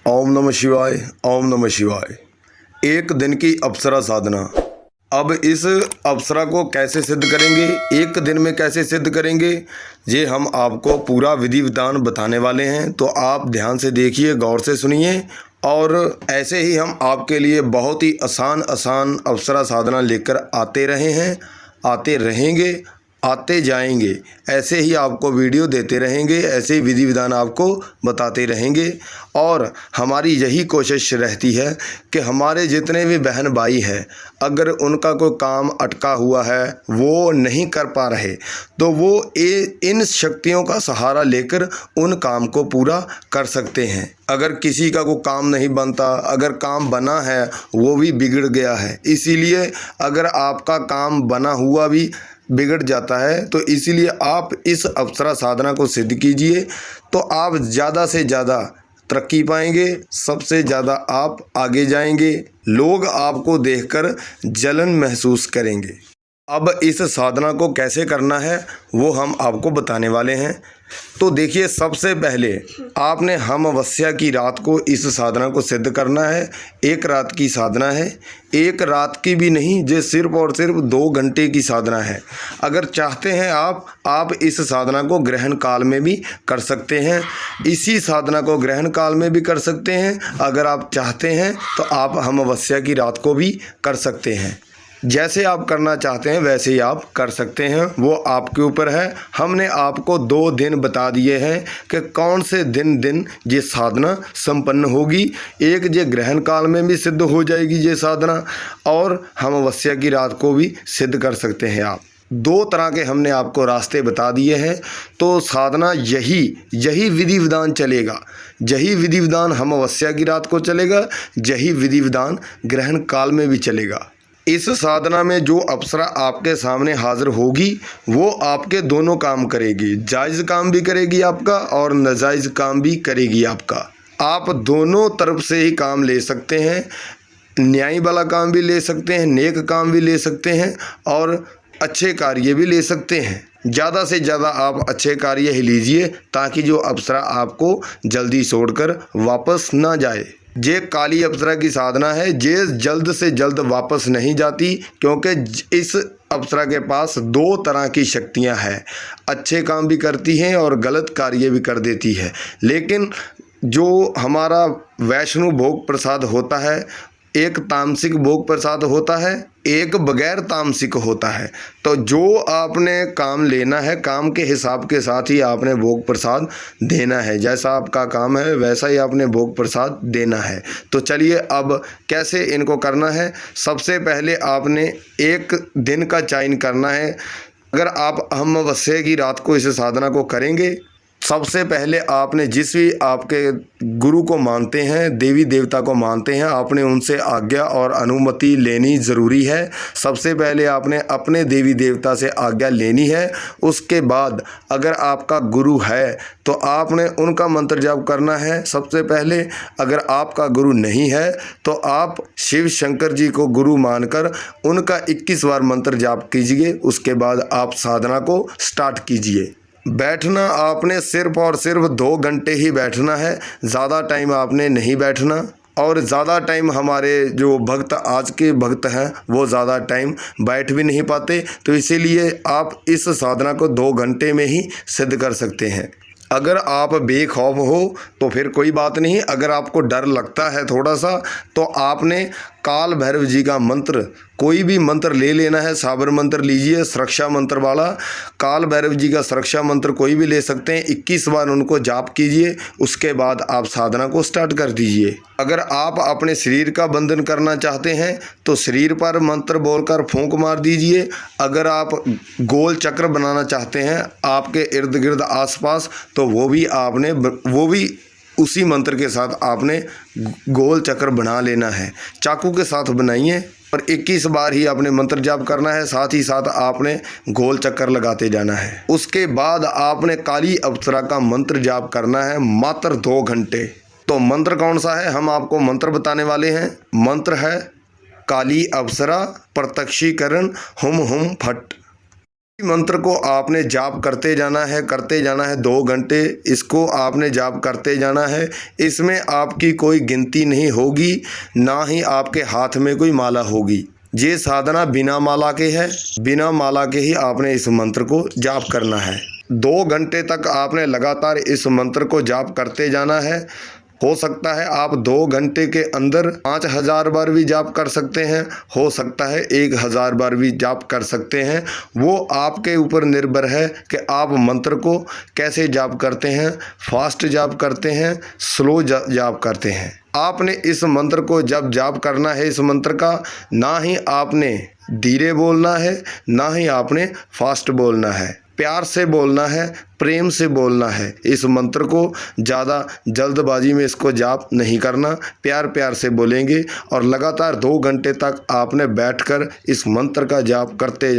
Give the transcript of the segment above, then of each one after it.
ओम नमः शिवाय। ओम नमः शिवाय। एक दिन की अप्सरा साधना। अब इस अप्सरा को कैसे सिद्ध करेंगे, एक दिन में कैसे सिद्ध करेंगे, ये हम आपको पूरा विधि विधान बताने वाले हैं। तो आप ध्यान से देखिए, गौर से सुनिए। और ऐसे ही हम आपके लिए बहुत ही आसान अप्सरा साधना लेकर आते रहे हैं, आते रहेंगे, आते जाएंगे। ऐसे ही आपको वीडियो देते रहेंगे, ऐसे ही विधि विधान आपको बताते रहेंगे। और हमारी यही कोशिश रहती है कि हमारे जितने भी बहन भाई हैं, अगर उनका कोई काम अटका हुआ है, वो नहीं कर पा रहे, तो वो इन शक्तियों का सहारा लेकर उन काम को पूरा कर सकते हैं। अगर किसी का कोई काम नहीं बनता, अगर काम बना है वो भी बिगड़ गया है, इसीलिए अगर आपका काम बना हुआ भी बिगड़ जाता है, तो इसीलिए आप इस अप्सरा साधना को सिद्ध कीजिए, तो आप ज़्यादा से ज़्यादा तरक्की पाएंगे, सबसे ज़्यादा आप आगे जाएंगे, लोग आपको देखकर जलन महसूस करेंगे। अब इस साधना को कैसे करना है वो हम आपको बताने वाले हैं। तो देखिए, सबसे पहले आपने अमावस्या की रात को इस साधना को सिद्ध करना है। एक रात की साधना है, एक रात की भी नहीं, जो सिर्फ और सिर्फ 2 घंटे की साधना है। अगर चाहते हैं आप इस साधना को ग्रहण काल में भी कर सकते हैं, इसी साधना को ग्रहण काल में भी कर सकते हैं। अगर आप चाहते हैं तो आप अमावस्या की रात को भी कर सकते हैं। जैसे आप करना चाहते हैं वैसे ही आप कर सकते हैं, वो आपके ऊपर है। हमने आपको 2 दिन बता दिए हैं कि कौन से दिन ये साधना संपन्न होगी। एक ये ग्रहण काल में भी सिद्ध हो जाएगी ये साधना, और अमावस्या की रात को भी सिद्ध कर सकते हैं आप। 2 तरह के हमने आपको रास्ते बता दिए हैं। तो साधना यही विधि विधान चलेगा, यही विधि विधान अमावस्या की रात को चलेगा, यही विधि विधान ग्रहण काल में भी चलेगा। इस साधना में जो अप्सरा आपके सामने हाजिर होगी वो आपके दोनों काम करेगी, जायज़ काम भी करेगी आपका और नाजायज़ काम भी करेगी आपका। आप दोनों तरफ से ही काम ले सकते हैं, न्याय वाला काम भी ले सकते हैं, नेक काम भी ले सकते हैं, और अच्छे कार्य भी ले सकते हैं। ज़्यादा से ज़्यादा आप अच्छे कार्य ही लीजिए, ताकि जो अप्सरा आपको जल्दी छोड़कर वापस ना जाए। ये काली अप्सरा की साधना है, ये जल्द से जल्द वापस नहीं जाती, क्योंकि इस अप्सरा के पास 2 तरह की शक्तियां हैं। अच्छे काम भी करती हैं और गलत कार्य भी कर देती है। लेकिन जो हमारा वैष्णो भोग प्रसाद होता है, एक तामसिक भोग प्रसाद होता है, एक बगैर तामसिक होता है। तो जो आपने काम लेना है, काम के हिसाब के साथ ही आपने भोग प्रसाद देना है। जैसा आपका काम है वैसा ही आपने भोग प्रसाद देना है। तो चलिए, अब कैसे इनको करना है। सबसे पहले आपने एक दिन का चयन करना है। अगर आप अमावस्या की रात को इस साधना को करेंगे, सबसे पहले आपने जिस भी आपके गुरु को मानते हैं, देवी देवता को मानते हैं, आपने उनसे आज्ञा और अनुमति लेनी ज़रूरी है। सबसे पहले आपने अपने देवी देवता से आज्ञा लेनी है। उसके बाद अगर आपका गुरु है तो आपने उनका मंत्र जाप करना है सबसे पहले। अगर आपका गुरु नहीं है तो आप शिव शंकर जी को गुरु मानकर उनका 21 बार मंत्र जाप कीजिए। उसके बाद आप साधना को स्टार्ट कीजिए। बैठना आपने सिर्फ और सिर्फ 2 घंटे ही बैठना है, ज़्यादा टाइम आपने नहीं बैठना। और ज़्यादा टाइम हमारे जो भक्त, आज के भक्त हैं, वो ज़्यादा टाइम बैठ भी नहीं पाते, तो इसीलिए आप इस साधना को 2 घंटे में ही सिद्ध कर सकते हैं। अगर आप बेखौफ हो तो फिर कोई बात नहीं। अगर आपको डर लगता है थोड़ा सा, तो आपने काल भैरव जी का मंत्र, कोई भी मंत्र ले लेना है। साबर मंत्र लीजिए, सुरक्षा मंत्र वाला। काल भैरव जी का सुरक्षा मंत्र कोई भी ले सकते हैं। 21 बार उनको जाप कीजिए। उसके बाद आप साधना को स्टार्ट कर दीजिए। अगर आप अपने शरीर का बंधन करना चाहते हैं तो शरीर पर मंत्र बोलकर फूंक मार दीजिए। अगर आप गोल चक्र बनाना चाहते हैं आपके इर्द गिर्द आसपास, तो वो भी उसी मंत्र के साथ आपने गोल चक्र बना लेना है। चाकू के साथ बनाइए और 21 बार ही आपने मंत्र जाप करना है, साथ ही साथ आपने गोल चक्कर लगाते जाना है। उसके बाद आपने काली अप्सरा का मंत्र जाप करना है मात्र 2 घंटे। तो मंत्र कौन सा है, हम आपको मंत्र बताने वाले हैं। मंत्र है काली अप्सरा प्रत्यक्षीकरण हुम हुम फट। मंत्र को आपने जाप करते जाना है 2 घंटे इसको आपने जाप करते जाना है। इसमें आपकी कोई गिनती नहीं होगी, ना ही आपके हाथ में कोई माला होगी। ये साधना बिना माला के है, बिना माला के ही आपने इस मंत्र को जाप करना है। 2 घंटे तक आपने लगातार इस मंत्र को जाप करते जाना है। हो सकता है आप 2 घंटे के अंदर 5000 बार भी जाप कर सकते हैं, हो सकता है 1000 बार भी जाप कर सकते हैं। वो आपके ऊपर निर्भर है कि आप मंत्र को कैसे जाप करते हैं, फास्ट जाप करते हैं, स्लो जाप करते हैं। आपने इस मंत्र को जब जाप करना है, इस मंत्र का ना ही आपने धीरे बोलना है, ना ही आपने फास्ट बोलना है। प्यार से बोलना है, प्रेम से बोलना है। इस मंत्र को ज़्यादा जल्दबाजी में इसको जाप नहीं करना, प्यार प्यार से बोलेंगे और लगातार 2 घंटे तक आपने बैठकर इस मंत्र का जाप करते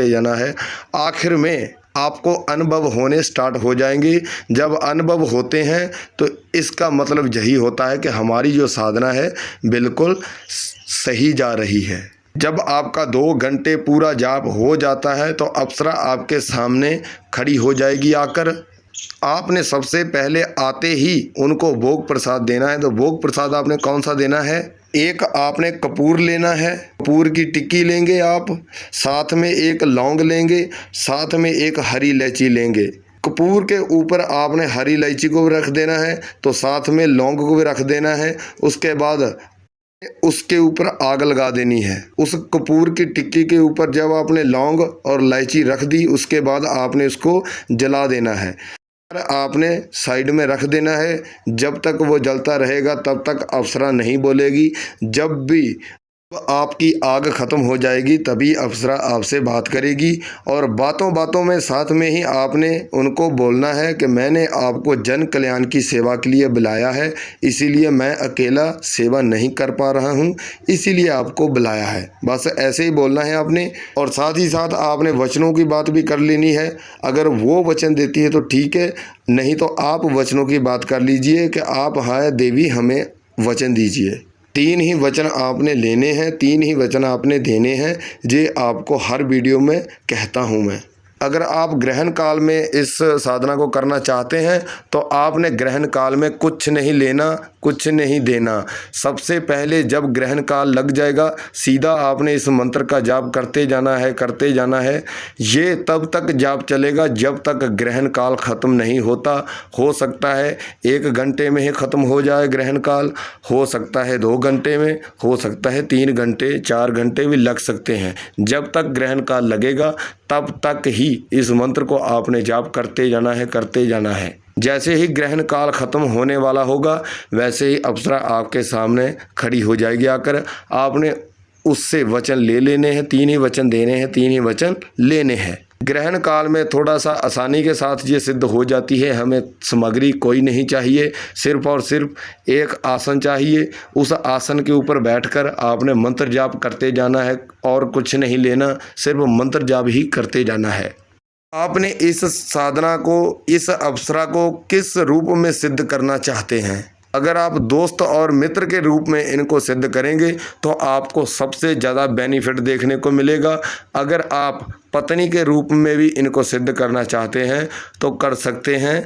जाना है। आखिर में आपको अनुभव होने स्टार्ट हो जाएंगे। जब अनुभव होते हैं तो इसका मतलब यही होता है कि हमारी जो साधना है बिल्कुल सही जा रही है। जब आपका 2 घंटे पूरा जाप हो जाता है तो अप्सरा आपके सामने खड़ी हो जाएगी आकर। आपने सबसे पहले आते ही उनको भोग प्रसाद देना है। तो भोग प्रसाद आपने कौन सा देना है? एक आपने कपूर लेना है, कपूर की टिक्की लेंगे आप, साथ में एक लौंग लेंगे, साथ में एक हरी इलायची लेंगे। कपूर के ऊपर आपने हरी इलायची को भी रख देना है, तो साथ में लौंग को भी रख देना है। उसके बाद उसके ऊपर आग लगा देनी है। उस कपूर की टिक्की के ऊपर जब आपने लौंग और इलायची रख दी, उसके बाद आपने उसको जला देना है। आपने साइड में रख देना है। जब तक वो जलता रहेगा तब तक अप्सरा नहीं बोलेगी। जब भी आपकी आग ख़त्म हो जाएगी तभी अप्सरा आपसे बात करेगी। और बातों बातों में साथ में ही आपने उनको बोलना है कि मैंने आपको जन कल्याण की सेवा के लिए बुलाया है, इसीलिए मैं अकेला सेवा नहीं कर पा रहा हूँ, इसीलिए आपको बुलाया है। बस ऐसे ही बोलना है आपने। और साथ ही साथ आपने वचनों की बात भी कर लेनी है। अगर वो वचन देती है तो ठीक है, नहीं तो आप वचनों की बात कर लीजिए कि आप हाय देवी हमें वचन दीजिए। 3 ही वचन आपने लेने हैं, 3 ही वचन आपने देने हैं। ये आपको हर वीडियो में कहता हूँ मैं। अगर आप ग्रहण काल में इस साधना को करना चाहते हैं तो आपने ग्रहण काल में कुछ नहीं लेना, कुछ नहीं देना। सबसे पहले जब ग्रहण काल लग जाएगा सीधा आपने इस मंत्र का जाप करते जाना है। ये तब तक जाप चलेगा जब तक ग्रहण काल ख़त्म नहीं होता। हो सकता है 1 घंटे में ही ख़त्म हो जाए ग्रहण काल, हो सकता है 2 घंटे में, हो सकता है 3 घंटे 4 घंटे भी लग सकते हैं। जब तक ग्रहण काल लगेगा तब तक ही इस मंत्र को आपने जाप करते जाना है। जैसे ही ग्रहण काल ख़त्म होने वाला होगा वैसे ही अप्सरा आपके सामने खड़ी हो जाएगी आकर। आपने उससे वचन ले लेने हैं, 3 ही वचन देने हैं, 3 ही वचन लेने हैं। ग्रहण काल में थोड़ा सा आसानी के साथ ये सिद्ध हो जाती है। हमें सामग्री कोई नहीं चाहिए, सिर्फ और सिर्फ एक आसन चाहिए। उस आसन के ऊपर बैठकर आपने मंत्र जाप करते जाना है और कुछ नहीं लेना, सिर्फ मंत्र जाप ही करते जाना है। आपने इस साधना को, इस अप्सरा को किस रूप में सिद्ध करना चाहते हैं? अगर आप दोस्त और मित्र के रूप में इनको सिद्ध करेंगे तो आपको सबसे ज़्यादा बेनिफिट देखने को मिलेगा। अगर आप पत्नी के रूप में भी इनको सिद्ध करना चाहते हैं तो कर सकते हैं।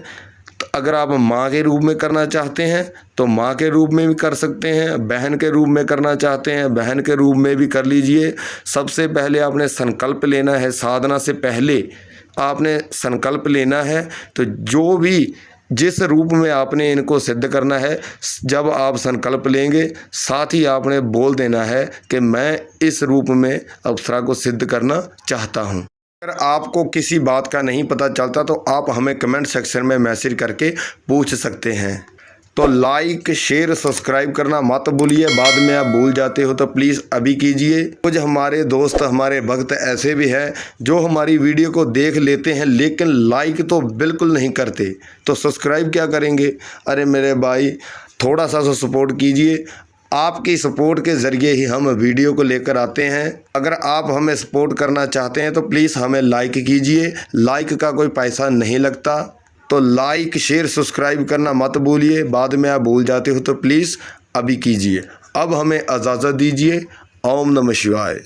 तो अगर आप माँ के रूप में करना चाहते हैं तो माँ के रूप में भी कर सकते हैं। बहन के रूप में करना चाहते हैं बहन के रूप में भी कर लीजिए। सबसे पहले आपने संकल्प लेना है। साधना से पहले आपने संकल्प लेना है। तो जो भी जिस रूप में आपने इनको सिद्ध करना है, जब आप संकल्प लेंगे साथ ही आपने बोल देना है कि मैं इस रूप में अप्सरा को सिद्ध करना चाहता हूँ। अगर आपको किसी बात का नहीं पता चलता तो आप हमें कमेंट सेक्शन में मैसेज करके पूछ सकते हैं। तो लाइक शेयर सब्सक्राइब करना मत भूलिए। बाद में आप भूल जाते हो तो प्लीज़ अभी कीजिए। कुछ हमारे दोस्त, हमारे भक्त ऐसे भी हैं जो हमारी वीडियो को देख लेते हैं लेकिन लाइक तो बिल्कुल नहीं करते, तो सब्सक्राइब क्या करेंगे? अरे मेरे भाई थोड़ा सा सपोर्ट कीजिए। आपकी सपोर्ट के ज़रिए ही हम वीडियो को लेकर आते हैं। अगर आप हमें सपोर्ट करना चाहते हैं तो प्लीज़ हमें लाइक कीजिए। लाइक का कोई पैसा नहीं लगता, तो लाइक शेयर सब्सक्राइब करना मत भूलिए। बाद में आप भूल जाते हो तो प्लीज़ अभी कीजिए। अब हमें इजाज़त दीजिए। ओम नमः शिवाय।